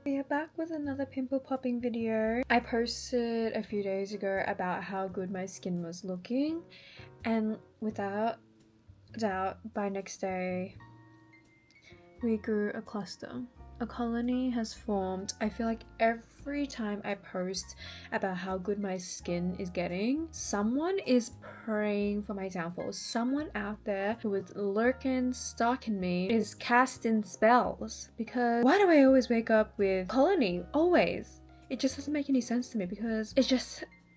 We are back with another pimple popping video. I posted a few days ago about how good my skin was looking, and without doubt, by next day we grew a cluster. A colony has formed. I feel like every time I post about how good my skin is getting, someone is praying for my downfall. Someone out there who is lurking, stalking me, is casting spells. Because why do I always wake up with colony? Always. It just doesn't make any sense to me because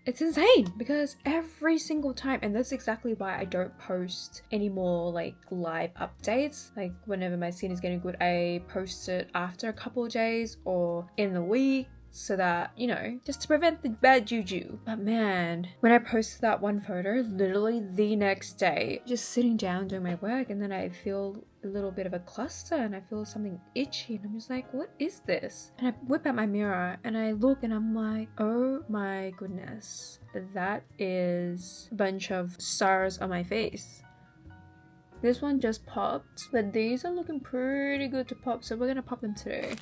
it's insane because every single time, and that's exactly why I don't post any more like live updates. Like whenever my skin is getting good, I post it after a couple of days or in the week, so that, you know, just to prevent the bad juju. But man, when I posted that one photo, literally the next day, just sitting down doing my work, and then I feel a little bit of a cluster and I feel something itchy, and I'm just like, what is this? And I whip out my mirror and I look and I'm like, oh my goodness, that is a bunch of stars on my face. This one just popped, but these are looking pretty good to pop, so we're gonna pop them today.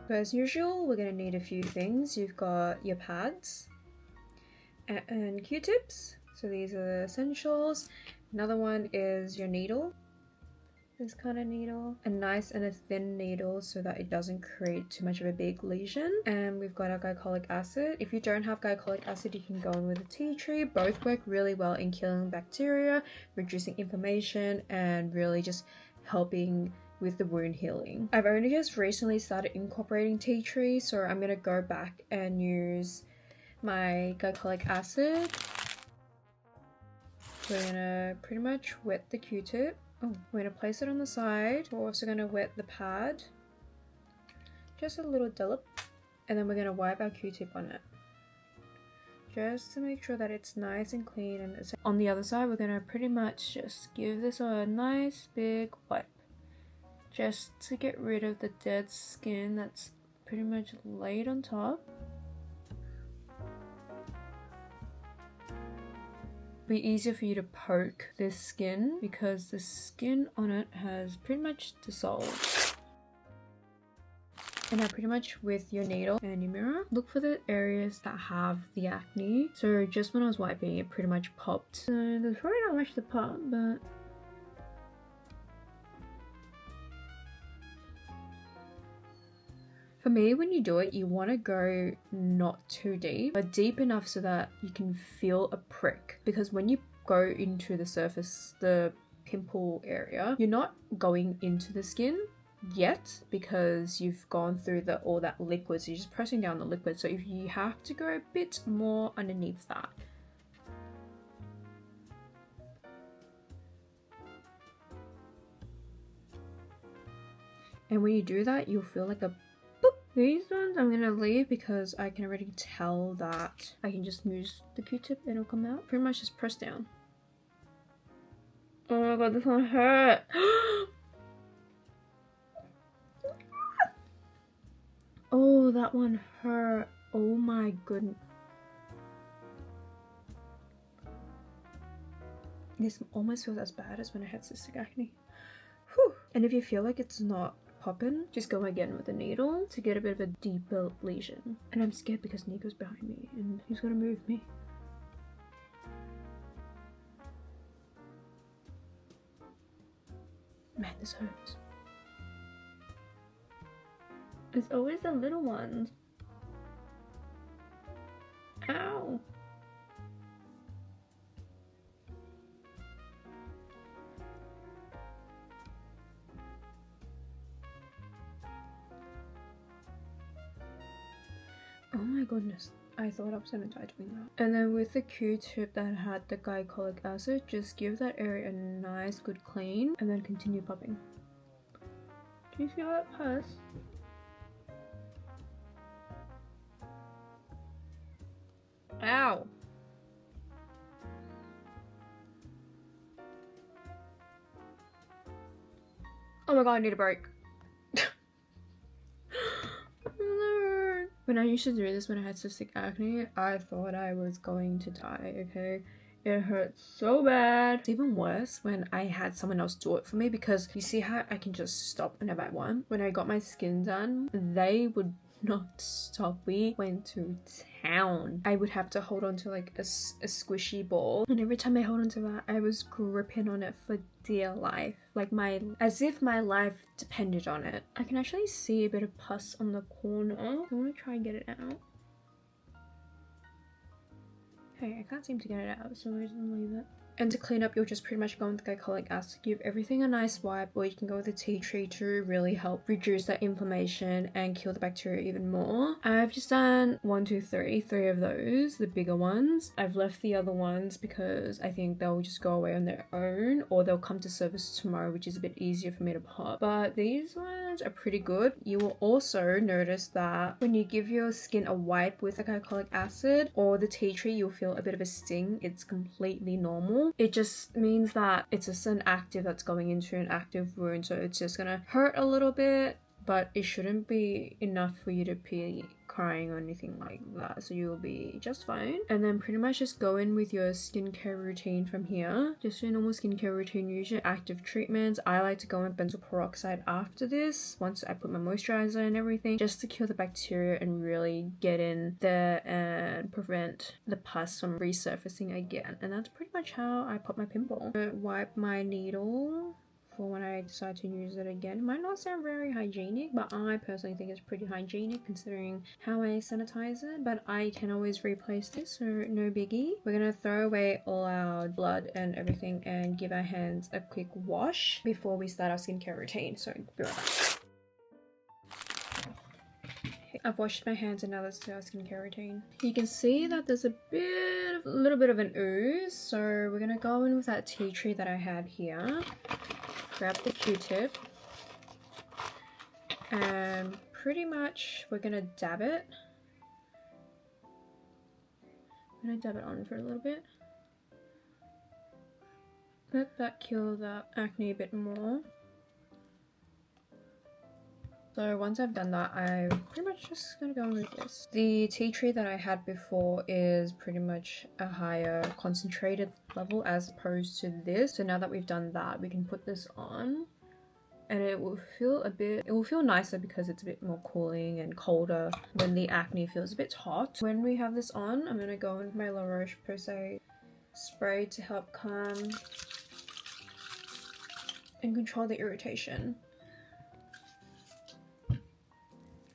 So as usual, we're gonna need a few things. You've got your pads and Q-tips. So these are the essentials. Another one is your needle. This kind of needle. A nice and a thin needle so that it doesn't create too much of a big lesion. And we've got our glycolic acid. If you don't have glycolic acid, you can go in with a tea tree. Both work really well in killing bacteria, reducing inflammation, and really just helping with the wound healing. I've only just recently started incorporating tea tree, so I'm gonna go back and use my glycolic acid. We're gonna pretty much wet the Q-tip. Oh, we're gonna place it on the side. We're also gonna wet the pad, just a little dollop, and then we're gonna wipe our Q-tip on it, just to make sure that it's nice and clean. And on the other side, we're gonna pretty much just give this a nice big wipe, just to get rid of the dead skin that's pretty much laid on top. It'll be easier for you to poke this skin because the skin on it has pretty much dissolved. And now pretty much with your needle and your mirror, look for the areas that have the acne. So just when I was wiping, it pretty much popped. So there's probably not much to pop, but for me, when you do it, you want to go not too deep, but deep enough so that you can feel a prick. Because when you go into the surface, the pimple area, you're not going into the skin yet because you've gone through all that liquid. So you're just pressing down the liquid. So if you have to go a bit more underneath that. And when you do that, you'll feel like a boop. These ones I'm gonna leave because I can already tell that I can just use the Q-tip and it'll come out. Pretty much just press down. Oh my god, this one hurt. Oh, that one hurt. Oh my goodness. This almost feels as bad as when I had cystic acne. Whew. And if you feel like it's not popping, just go again with a needle to get a bit of a deeper lesion. And I'm scared because Nico's behind me and he's gonna move me. Man, this hurts. It's always the little ones. Ow. Oh my goodness, I thought I was gonna die doing that. And then with the Q-tip that had the glycolic acid, just give that area a nice good clean and then continue popping. Do you feel that pus? Ow! Oh my god, I need a break. When I used to do this when I had cystic acne, I thought I was going to die, okay? It hurts so bad. It's even worse when I had someone else do it for me, because you see how I can just stop whenever I want. When I got my skin done, they would not stop. We went to town. I would have to hold on to like a squishy ball, and every time I held on to that, I was gripping on it for dear life, like as if my life depended on it. I can actually see a bit of pus on the corner. I want to try and get it out. Okay, I can't seem to get it out, so I'm just gonna leave it. And to clean up, you'll just pretty much go with glycolic acid, give everything a nice wipe, or you can go with the tea tree to really help reduce that inflammation and kill the bacteria even more. I've just done 1, 2, 3, 3 of those, the bigger ones. I've left the other ones because I think they'll just go away on their own, or they'll come to service tomorrow, which is a bit easier for me to pop. But these ones are pretty good. You will also notice that when you give your skin a wipe with the glycolic acid or the tea tree, you'll feel a bit of a sting. It's completely normal. It just means that it's just an active that's going into an active wound, so it's just gonna hurt a little bit, but it shouldn't be enough for you to be crying or anything like that, so you'll be just fine. And then pretty much just go in with your skincare routine from here. Just your normal skincare routine, use your active treatments. I like to go in benzoyl peroxide after this, once I put my moisturizer and everything, just to kill the bacteria and really get in there and prevent the pus from resurfacing again. And that's pretty much how I pop my pimple. I wipe my needle for when I decide to use it again. It might not sound very hygienic, but I personally think it's pretty hygienic considering how I sanitize it, but I can always replace this, so no biggie. We're gonna throw away all our blood and everything and give our hands a quick wash before we start our skincare routine, so be right back. I've washed my hands and now let's do our skincare routine. You can see that there's a little bit of an ooze, so we're gonna go in with that tea tree that I had here. Grab the Q-tip and pretty much we're gonna dab it. I'm gonna dab it on for a little bit. Let that kill the acne a bit more. So once I've done that, I'm pretty much just gonna go in with this. The tea tree that I had before is pretty much a higher concentrated level as opposed to this. So now that we've done that, we can put this on and it will feel nicer because it's a bit more cooling and colder when the acne feels a bit hot. When we have this on, I'm gonna go in with my La Roche-Posay spray to help calm and control the irritation.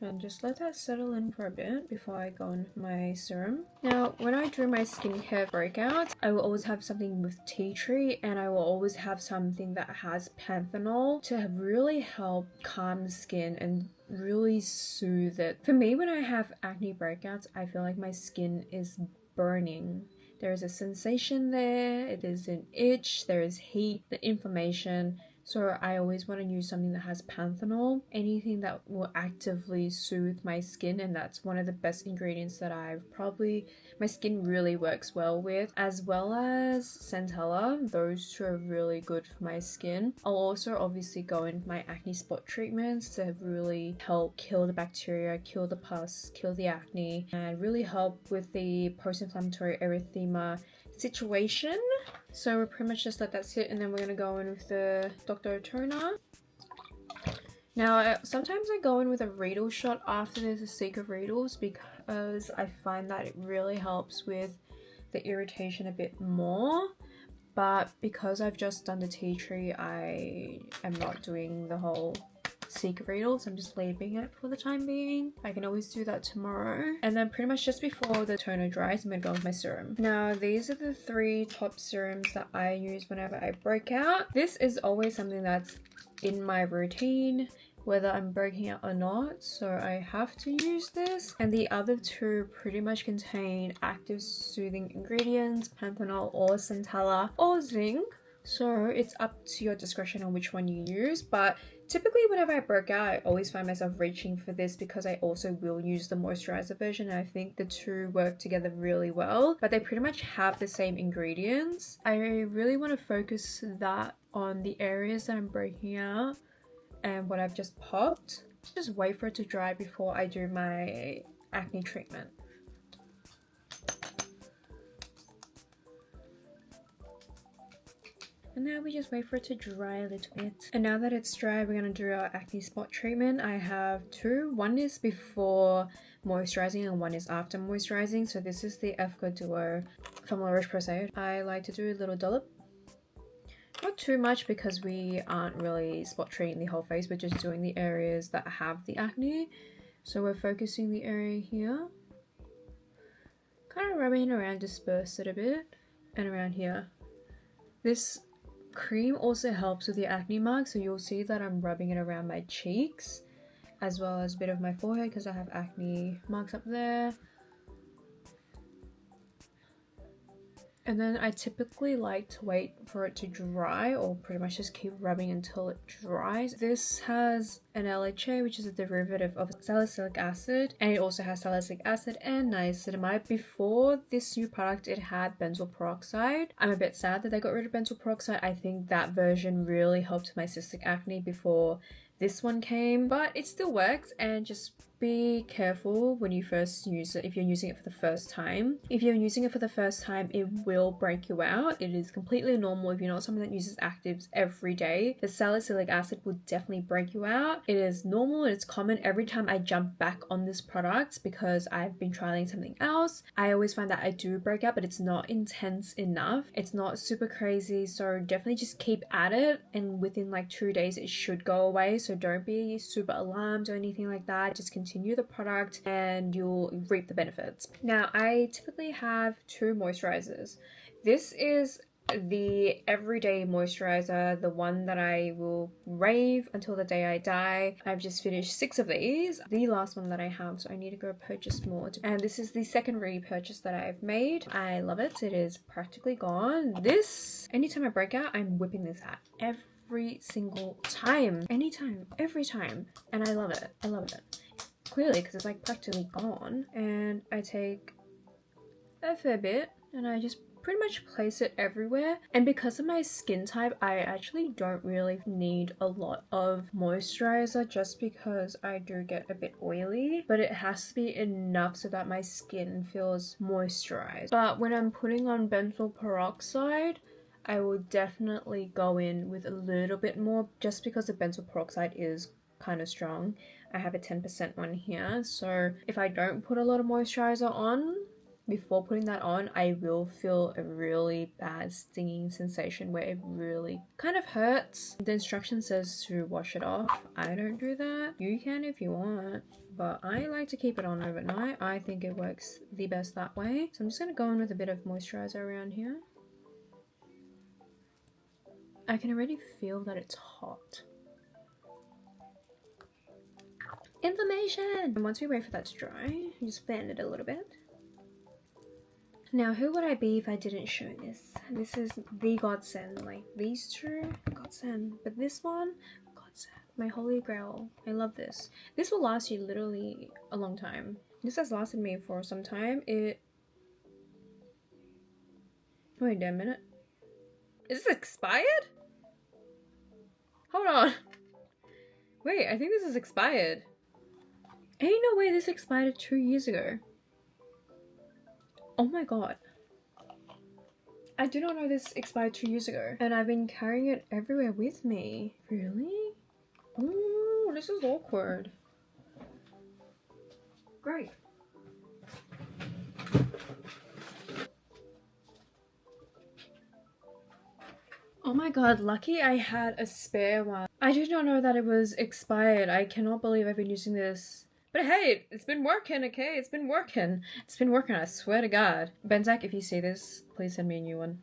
And just let that settle in for a bit before I go in with my serum. Now, when I do my skincare breakouts, I will always have something with tea tree and I will always have something that has panthenol to really help calm the skin and really soothe it. For me, when I have acne breakouts, I feel like my skin is burning. There is a sensation there, it is an itch, there is heat, the inflammation. So I always want to use something that has panthenol, anything that will actively soothe my skin, and that's one of the best ingredients that my skin really works well with, as well as centella. Those two are really good for my skin. I'll also obviously go in my acne spot treatments to really help kill the bacteria, kill the pus, kill the acne, and really help with the post-inflammatory erythema situation. So we're pretty much just let that sit, and then we're gonna go in with the Dr. Toner. Now, sometimes I go in with a Riedel shot after there's a Secret Riedels because I find that it really helps with the irritation a bit more. But because I've just done the tea tree, I am not doing the whole Secret Riedels. I'm just leaving it for the time being. I can always do that tomorrow. And then pretty much just before the toner dries, I'm gonna go with my serum. Now, these are the 3 top serums that I use whenever I break out. This is always something that's in my routine, whether I'm breaking out or not, so I have to use this. And the other 2 pretty much contain active soothing ingredients, panthenol or centella or zinc. So it's up to your discretion on which one you use, but typically whenever I break out, I always find myself reaching for this because I also will use the moisturizer version, and I think the 2 work together really well, but they pretty much have the same ingredients. I really want to focus that on the areas that I'm breaking out and what I've just popped. Just wait for it to dry before I do my acne treatment. And now we just wait for it to dry a little bit. And now that it's dry, we're going to do our acne spot treatment. I have two. One is before moisturizing and one is after moisturizing. So this is the Efka Duo from La Roche-Posay. I like to do a little dollop. Not too much because we aren't really spot treating the whole face. We're just doing the areas that have the acne. So we're focusing the area here. Kind of rubbing it around, disperse it a bit. And around here. This cream also helps with the acne marks, so you'll see that I'm rubbing it around my cheeks as well as a bit of my forehead because I have acne marks up there. And then I typically like to wait for it to dry, or pretty much just keep rubbing until it dries. This has an LHA, which is a derivative of salicylic acid, and it also has salicylic acid and niacinamide. Before this new product, it had benzoyl peroxide. I'm a bit sad that they got rid of benzoyl peroxide. I think that version really helped my cystic acne before this one came, but it still works. And just be careful when you first use it if you're using it for the first time. If you're using it for the first time, it will break you out. It is completely normal if you're not someone that uses actives every day. The salicylic acid will definitely break you out. It is normal and it's common. Every time I jump back on this product because I've been trialing something else, I always find that I do break out, but it's not intense enough. It's not super crazy, so definitely just keep at it, and within like 2 days it should go away. So don't be super alarmed or anything like that. Just continue the product and you'll reap the benefits. Now, I typically have two moisturizers. This is the everyday moisturizer, the one that I will rave until the day I die. I've just finished 6 of these, the last one that I have, so I need to go purchase more. And this is the second repurchase that I've made. I love it. It is practically gone. This, anytime I break out, I'm whipping this out every single time, anytime, every time, and I love it. I love it, clearly, because it's like practically gone. And I take a fair bit and I just pretty much place it everywhere. And because of my skin type, I actually don't really need a lot of moisturizer, just because I do get a bit oily, but it has to be enough so that my skin feels moisturized. But when I'm putting on benzoyl peroxide, I will definitely go in with a little bit more, just because the benzoyl peroxide is kind of strong. I have a 10% one here, so if I don't put a lot of moisturizer on before putting that on, I will feel a really bad stinging sensation where it really kind of hurts. The instruction says to wash it off. I don't do that. You can if you want, but I like to keep it on overnight. I think it works the best that way. So I'm just going to go in with a bit of moisturizer around here. I can already feel that it's hot. Inflammation! And once we wait for that to dry, you just fan it a little bit. Now, who would I be if I didn't show this? This is the godsend. Like, these two, godsend. But this one, godsend. My holy grail. I love this. This will last you literally a long time. This has lasted me for some time. Wait a minute. Is this expired? Hold on. Wait, I think this is expired. Ain't no way this expired 2 years ago. Oh my god. I did not know this expired 2 years ago. And I've been carrying it everywhere with me. Really? Oh, this is awkward. Great. Oh my god, lucky I had a spare one. I did not know that it was expired. I cannot believe I've been using this. But hey, it's been working, okay? It's been working. It's been working, I swear to God. Benzac, if you see this, please send me a new one.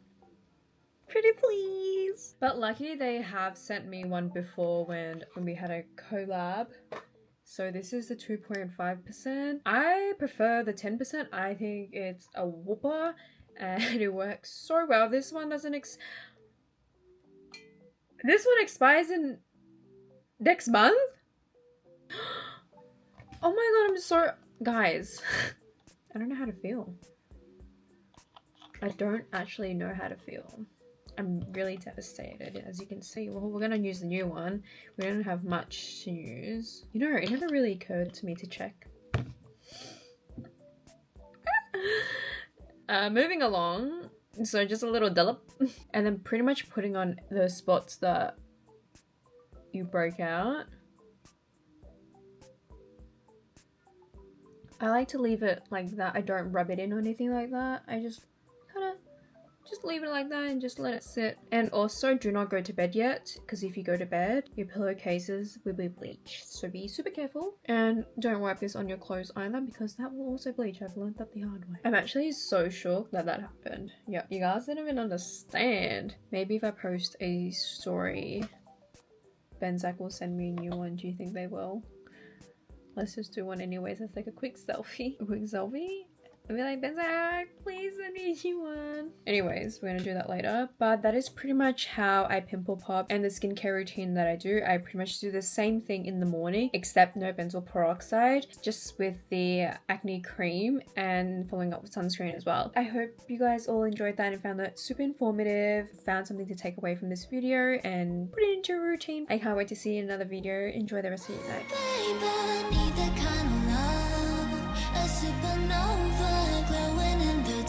Pretty please. But lucky they have sent me one before when we had a collab. So this is the 2.5%. I prefer the 10%. I think it's a whooper and it works so well. This one doesn't This one expires in next month? Oh my god, I'm so... Guys, I don't know how to feel. I don't actually know how to feel. I'm really devastated, as you can see. Well, we're gonna use the new one. We don't have much to use. You know, it never really occurred to me to check. Moving along. So just a little dollop. And then pretty much putting on the spots that you break out. I like to leave it like that. I don't rub it in or anything like that. I just kind of just leave it like that and just let it sit. And also do not go to bed yet, because if you go to bed, your pillowcases will be bleached. So be super careful, and don't wipe this on your clothes either, because that will also bleach. I've learned that the hard way. I'm actually so shocked that that happened. Yeah, you guys didn't even understand. Maybe if I post a story, Benzac will send me a new one. Do you think they will? Let's just do one anyways. Let's take a quick selfie. A quick selfie? I'll be like, Benzac, please send me a new one. Anyways, we're gonna do that later. But that is pretty much how I pimple pop, and the skincare routine that I do. I pretty much do the same thing in the morning, except no benzoyl peroxide, just with the acne cream and following up with sunscreen as well. I hope you guys all enjoyed that and found that super informative, found something to take away from this video and put it into your routine. I can't wait to see you in another video. Enjoy the rest of your night. Baby, need that kind of love, a supernova.